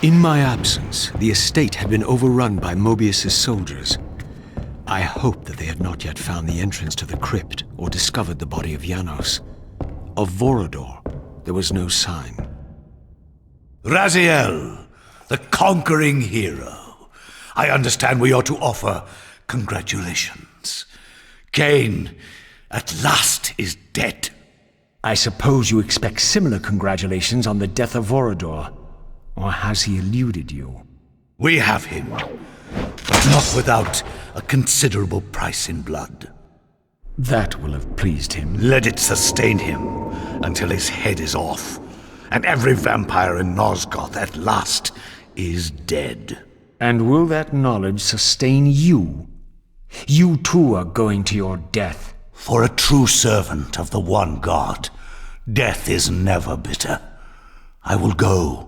In my absence, the estate had been overrun by Mobius's soldiers. I hoped that they had not yet found the entrance to the crypt or discovered the body of Janos. Of Vorador, there was no sign. Raziel, the conquering hero. I understand we ought to offer congratulations. Kain, at last, is dead. I suppose you expect similar congratulations on the death of Vorador. Or has he eluded you? We have him, but not without a considerable price in blood. That will have pleased him. Let it sustain him until his head is off, and every vampire in Nosgoth at last is dead. And will that knowledge sustain you? You too are going to your death. For a true servant of the one God, death is never bitter. I will go,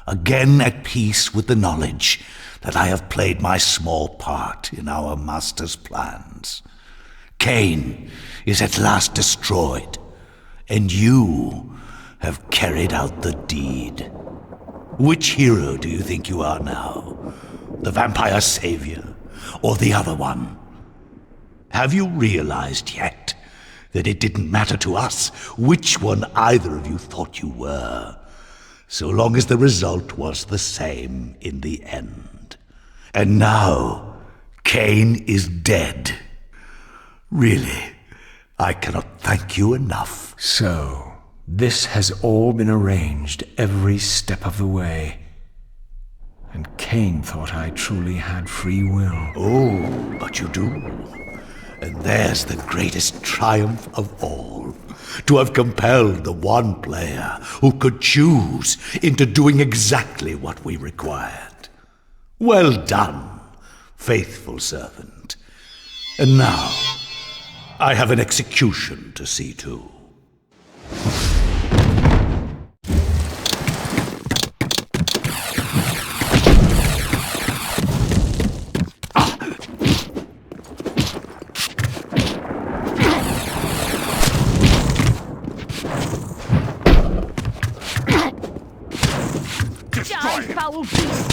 again at peace with the knowledge that I have played my small part in our master's plans. Kain is at last destroyed, and you have carried out the deed. Which hero do you think you are now? The vampire savior, or the other one? Have you realized yet that it didn't matter to us which one either of you thought you were, so long as the result was the same in the end? And now, Kain is dead. Really, I cannot thank you enough. So, this has all been arranged every step of the way. And Kain thought I truly had free will. Oh, but you do. And there's the greatest triumph of all. To have compelled the one player who could choose into doing exactly what we required. Well done, faithful servant. And now, I have an execution to see to. Foul beast!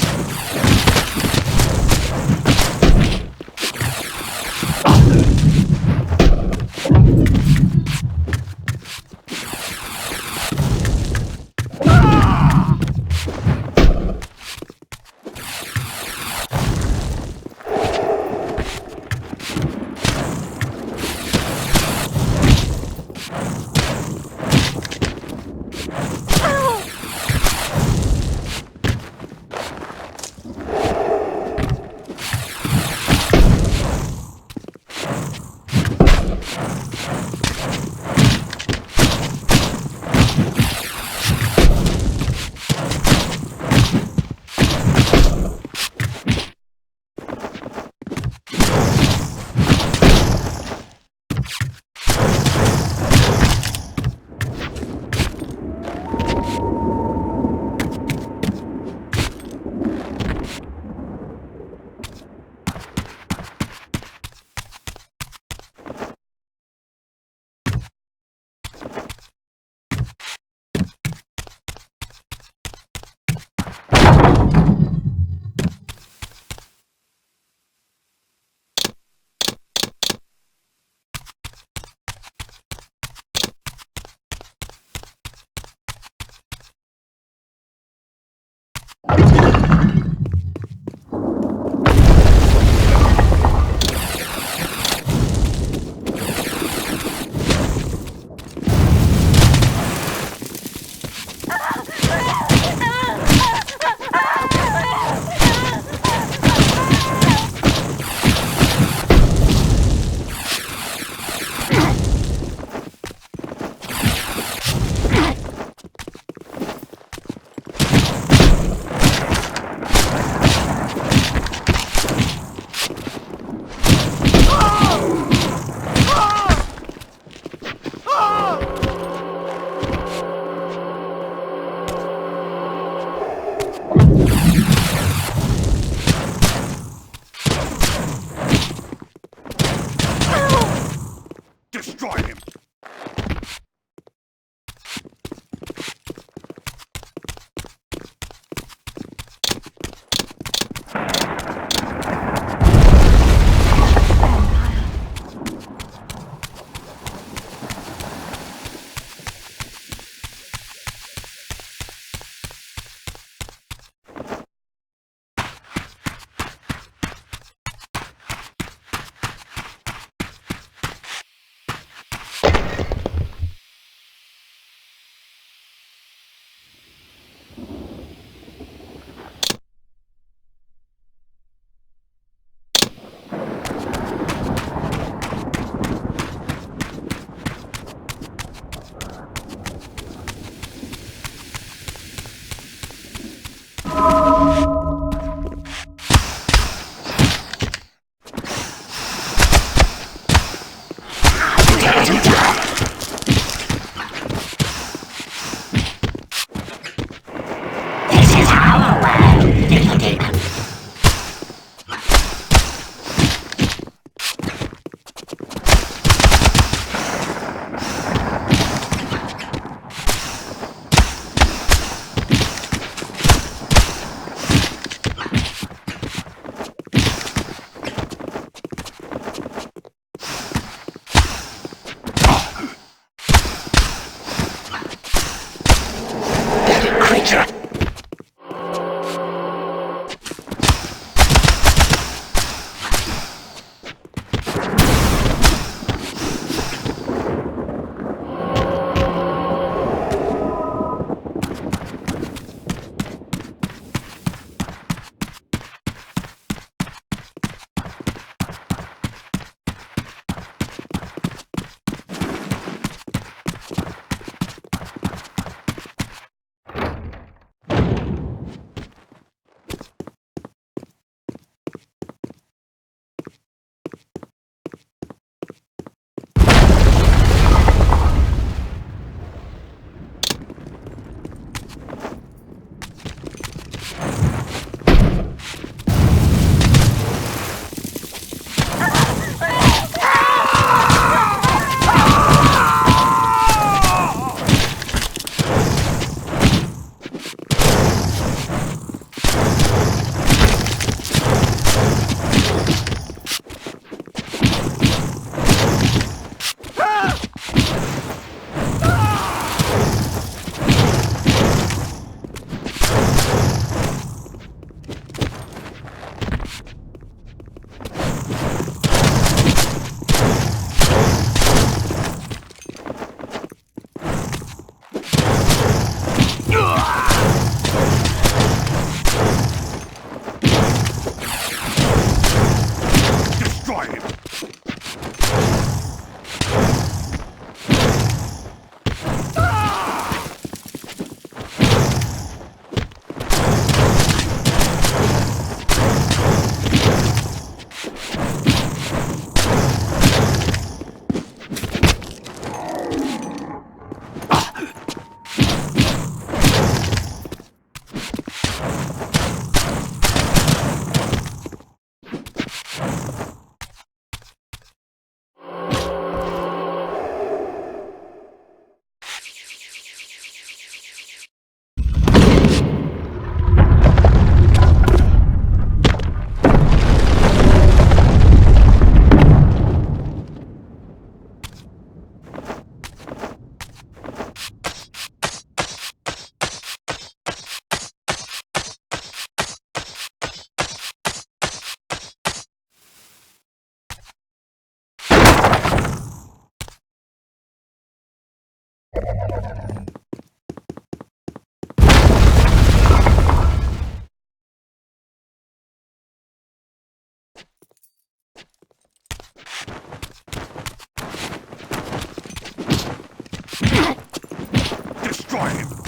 Destroy him!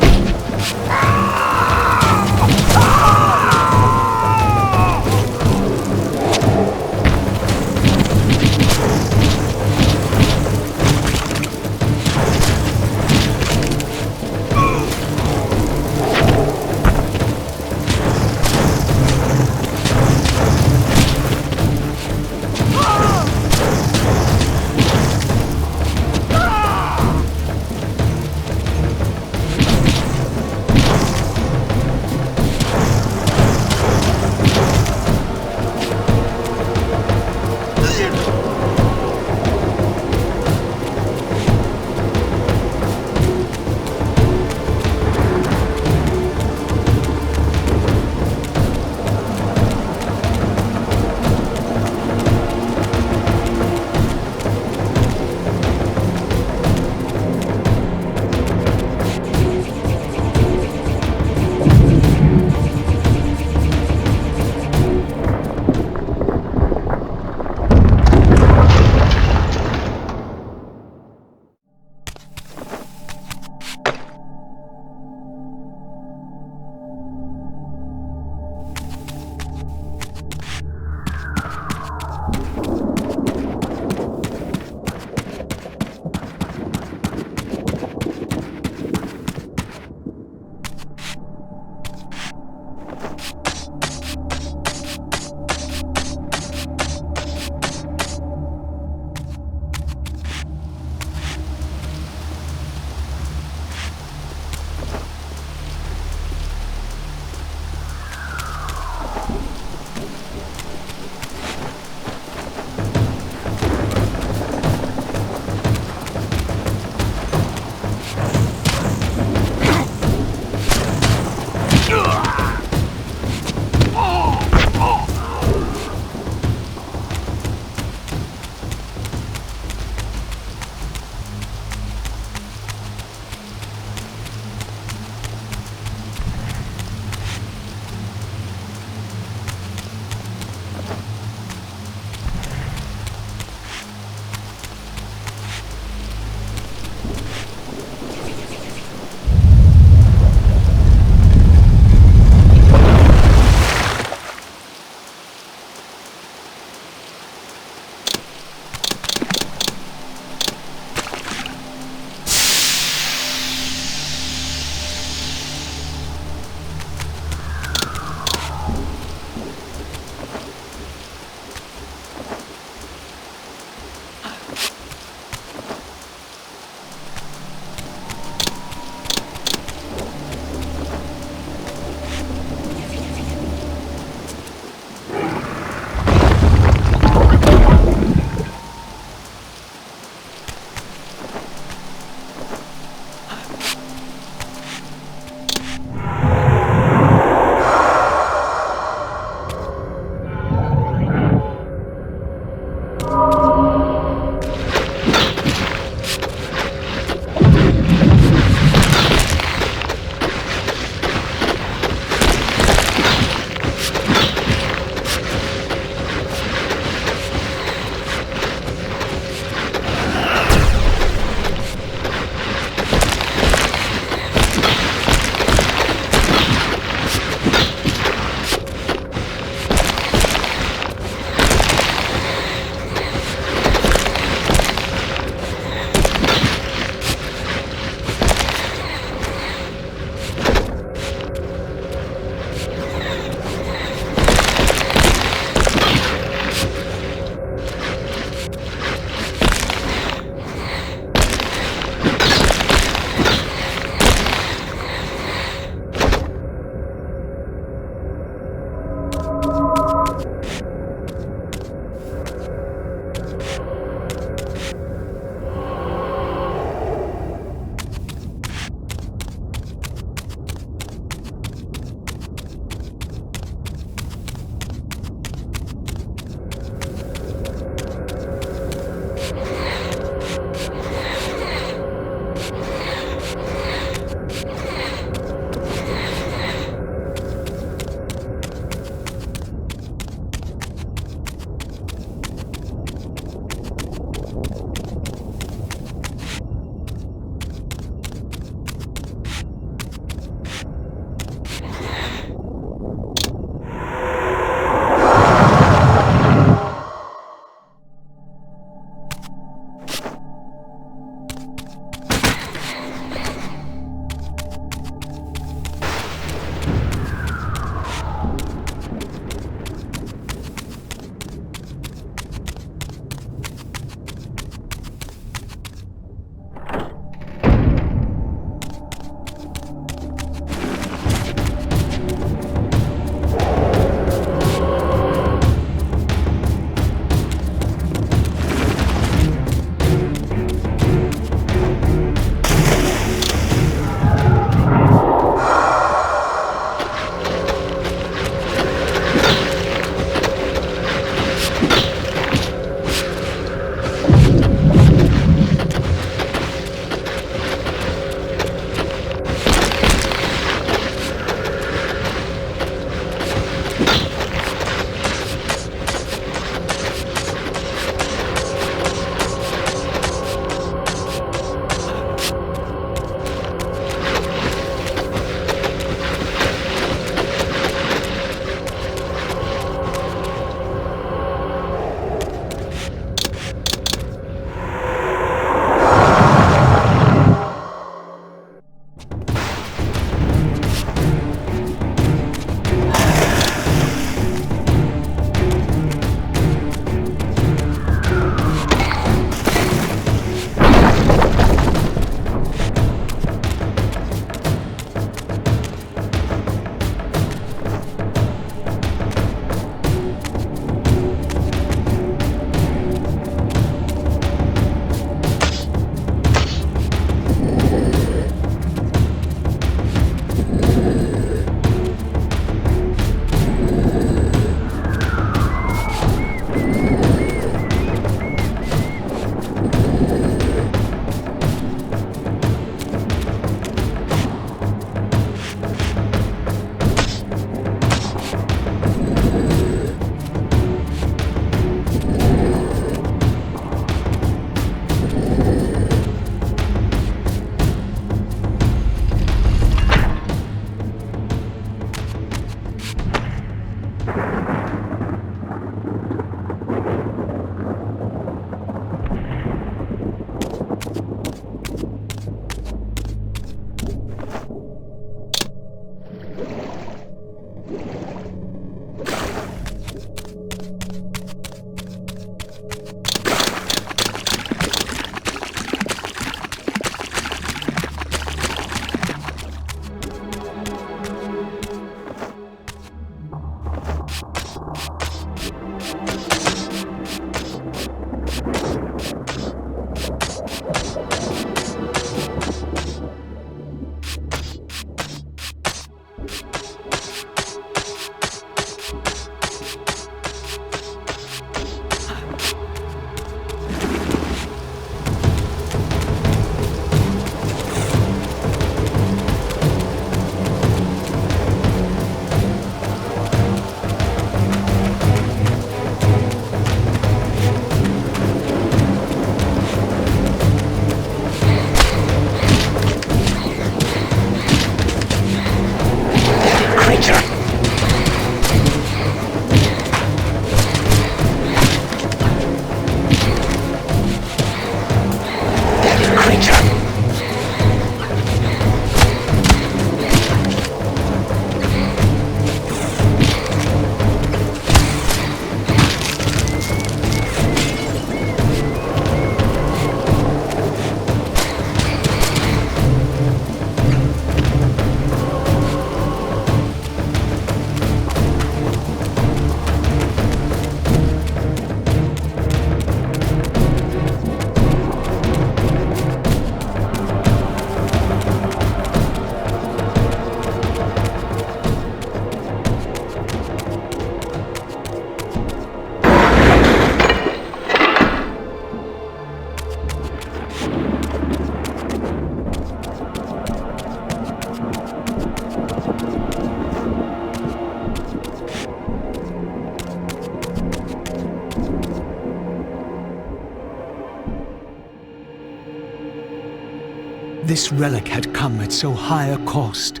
This relic had come at so high a cost.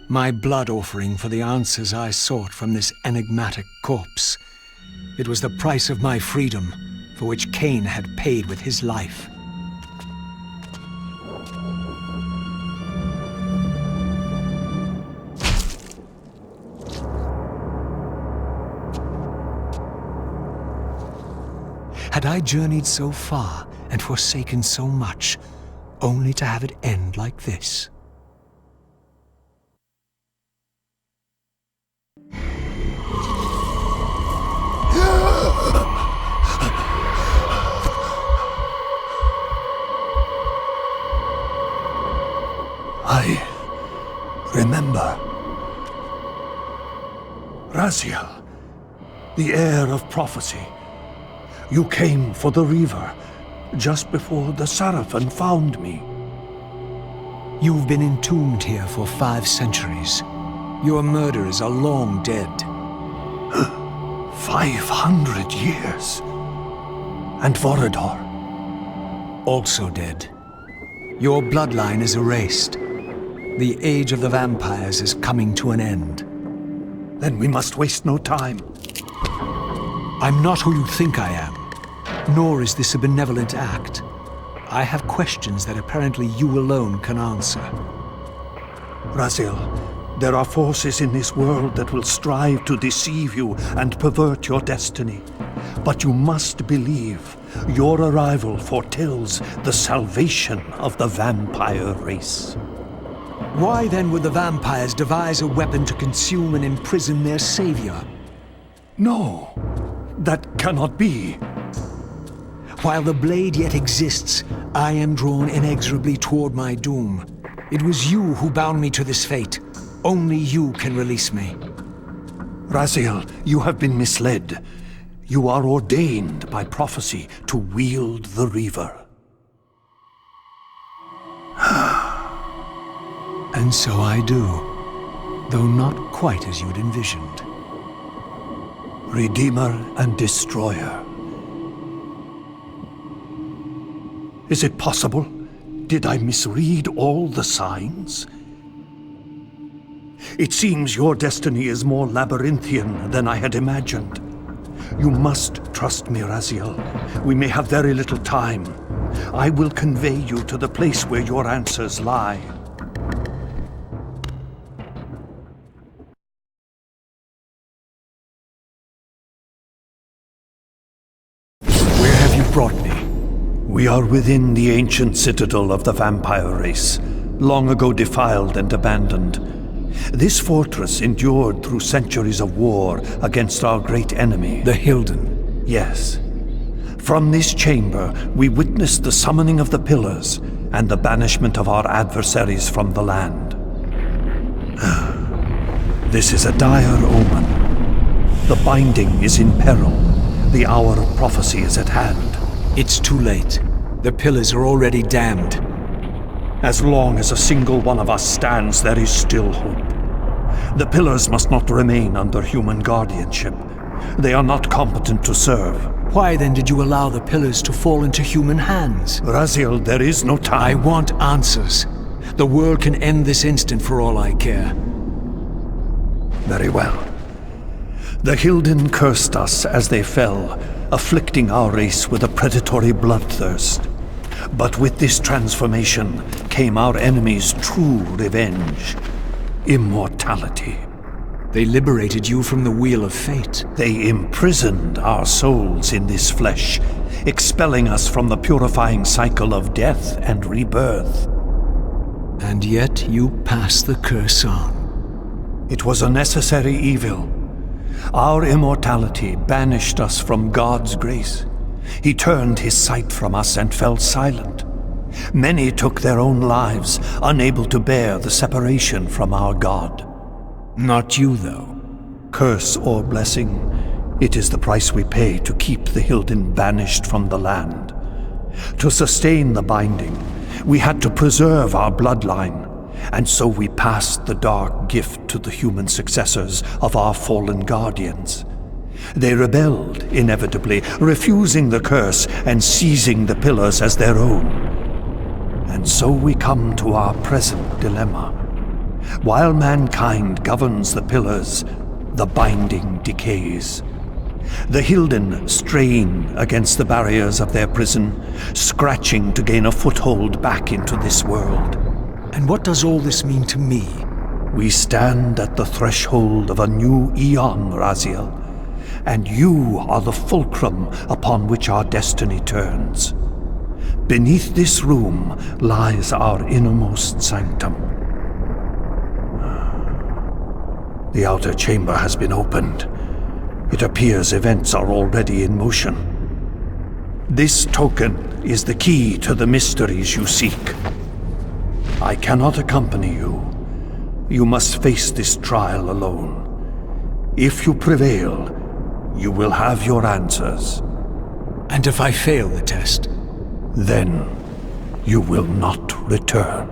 My blood offering for the answers I sought from this enigmatic corpse. It was the price of my freedom, for which Kain had paid with his life. Had I journeyed so far and forsaken so much, only to have it end like this? I remember. Raziel, the heir of prophecy. You came for the Reaver just before the Seraphim found me. You've been entombed here for 5 centuries. Your murderers are long dead. 500 years. And Vorador? Also dead. Your bloodline is erased. The age of the vampires is coming to an end. Then we must waste no time. I'm not who you think I am, nor is this a benevolent act. I have questions that apparently you alone can answer. Raziel, there are forces in this world that will strive to deceive you and pervert your destiny. But you must believe your arrival foretells the salvation of the vampire race. Why then would the vampires devise a weapon to consume and imprison their savior? No, that cannot be. While the blade yet exists, I am drawn inexorably toward my doom. It was you who bound me to this fate. Only you can release me. Raziel, you have been misled. You are ordained by prophecy to wield the Reaver. And so I do, though not quite as you'd envisioned. Redeemer and Destroyer. Is it possible? Did I misread all the signs? It seems your destiny is more labyrinthian than I had imagined. You must trust me, Raziel. We may have very little time. I will convey you to the place where your answers lie. Where have you brought me? We are within the ancient citadel of the vampire race, long ago defiled and abandoned. This fortress endured through centuries of war against our great enemy, The Hilden. Yes. From this chamber, we witnessed the summoning of the Pillars and the banishment of our adversaries from the land. This is a dire omen. The binding is in peril. The hour of prophecy is at hand. It's too late. The Pillars are already damned. As long as a single one of us stands, there is still hope. The Pillars must not remain under human guardianship. They are not competent to serve. Why then did you allow the Pillars to fall into human hands? Raziel, there is no I time. want answers. The world can end this instant for all I care. Very well. The Hilden cursed us as they fell, afflicting our race with a predatory bloodthirst. But with this transformation came our enemy's true revenge: immortality. They liberated you from the Wheel of Fate. They imprisoned our souls in this flesh, expelling us from the purifying cycle of death and rebirth. And yet you pass the curse on. It was a necessary evil. Our immortality banished us from God's grace. He turned his sight from us and fell silent. Many took their own lives, unable to bear the separation from our God. Not you, though. Curse or blessing, it is the price we pay to keep the Hilden banished from the land. To sustain the binding, we had to preserve our bloodline, and so we passed the dark gift to the human successors of our fallen guardians. They rebelled, inevitably, refusing the curse and seizing the Pillars as their own. And so we come to our present dilemma. While mankind governs the Pillars, the binding decays. The Hilden strain against the barriers of their prison, scratching to gain a foothold back into this world. And what does all this mean to me? We stand at the threshold of a new eon, Raziel, and you are the fulcrum upon which our destiny turns. Beneath this room lies our innermost sanctum. The outer chamber has been opened. It appears events are already in motion. This token is the key to the mysteries you seek. I cannot accompany you. You must face this trial alone. If you prevail, you will have your answers. And if I fail the test? Then you will not return.